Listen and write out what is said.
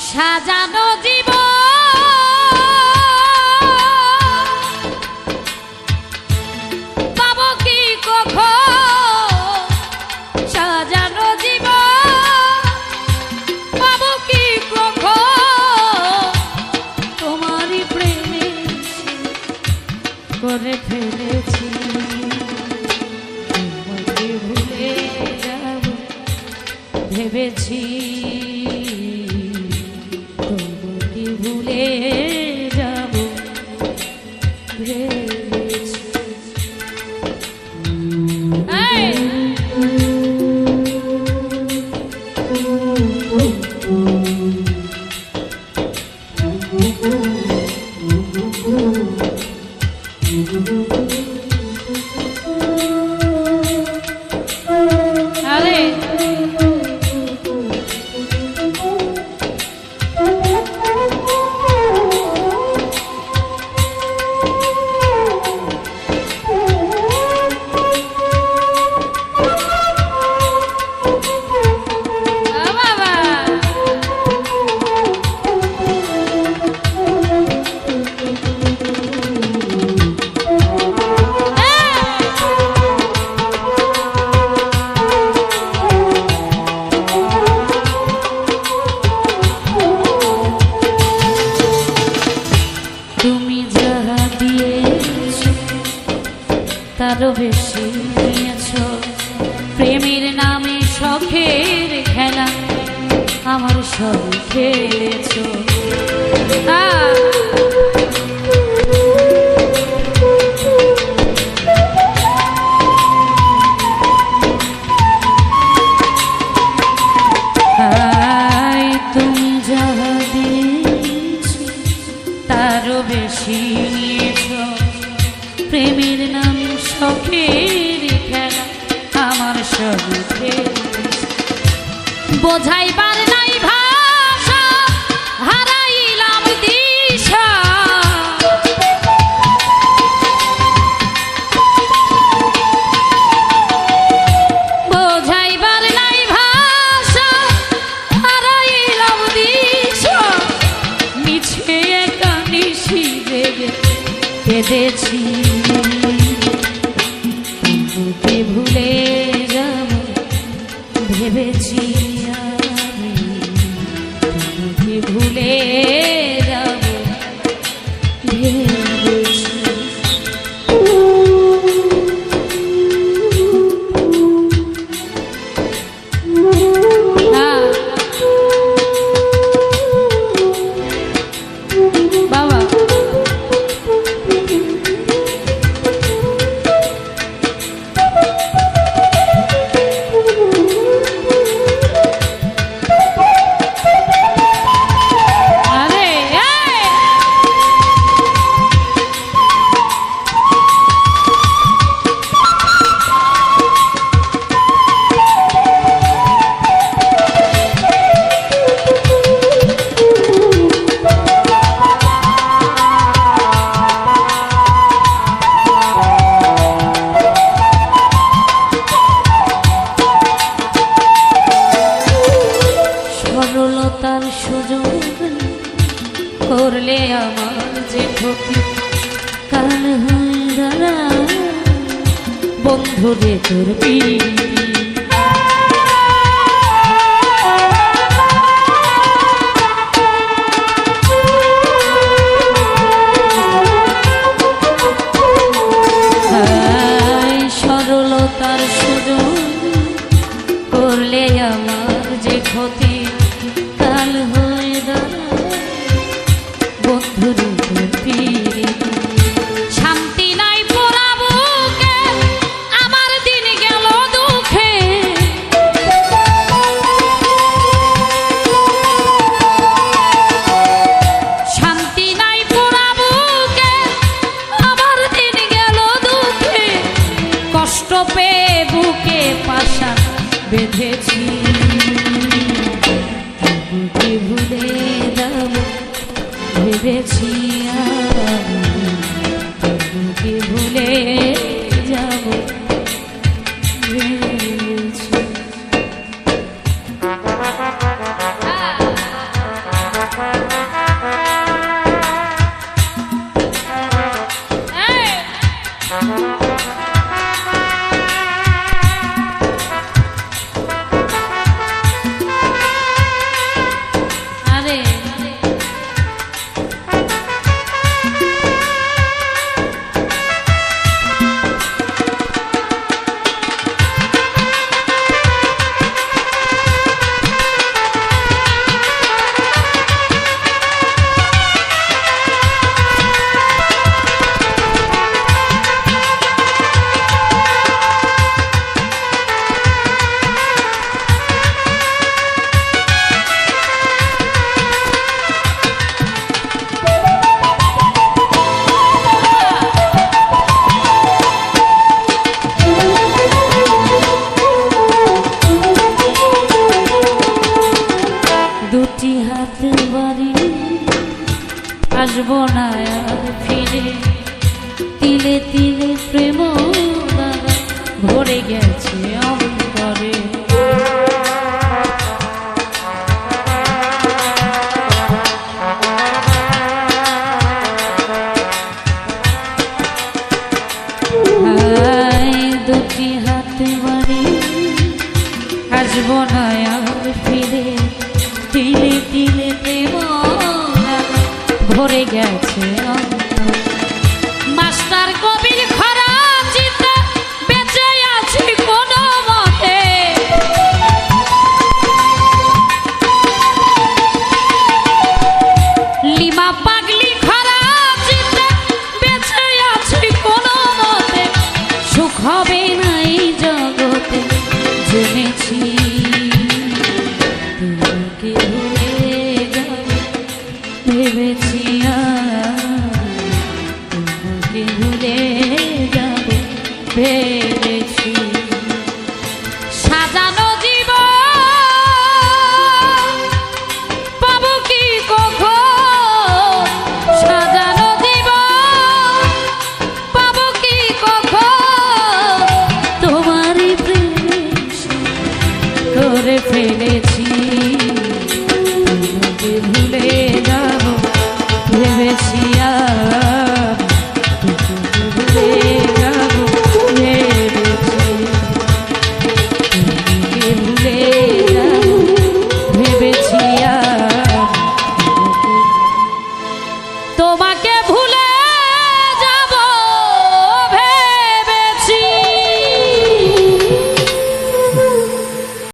সাজানো জীবন পাবো কি কখন, সাজানো জীবন পাবো কি কখন, তোমারই প্রেমে করে ফেলেছি, তোমাকে ভুলে যাব ভেবেছি, তোমাকে ভুলে যাব ভেবেছি। আরে তারও বেশি নিয়েছ, প্রেমের নামে শখের খেলা আমার সব খেলেছ। তুমি যাহা দিয়েছ তারও বেশি নিয়েছ, প্রেমের নাম শখের খেলা আমার সব বোঝাইবার নাই ভাষা, হারাইলাম দিশা, বোঝাইবার নাই ভাষা, হারাইলাম দিশা, মিছে একা নিশি জেগে কেঁদেছি, তোমাকে ভুলে যাব ভেবেছি, আমি তোমাকে ভুলে যাব ভেবেছি। বাবা তার সুযোগ করলে আমার যে ক্ষতি, কাল হয়ে দাঁড়া বন্ধু রে তোর সরলতার সুযোগ করলে আমার যে ক্ষতি, কাল হয়ে দাঁড়ায় বন্ধুরে শান্তি নাই পোড়া বুকে, আমার দিন গেল দুঃখে, শান্তি নাই পোড়া বুকে, আমার দিন গেল দুঃখে, কষ্ট পেয়ে বুকে পাশা বেঁধেছি, তোমাকে ভুলে যাব ভেবেছি, তোমাকে ভুলে যাব ভেবেছি। হাতে বাড়ি আসবো না আর ফিরে তিলে তিলে প্রেম দাগা ভরে গেছে অন্তরে দুটি হাতে বাড়ি আসবো না আর ফিরে তিলে তিলে প্রেম ভরে গেছে মাস্টার কবির খরা চিতে বেঁচে আছি কোনো মতে লিমা পাগলি খরা চিতে বেঁচে আছি কোনো মতে সুখ হবে না এই জগতে জেনেছি তোমাকে ভুলে যাব ভেবেছি তোমাকে ভুলে যাব ভেবেছি সাজানো জীবন পাবো কি কখন সাজানো জীবন পাবো কি কখন তোমারই প্রেম করে ফেলেছি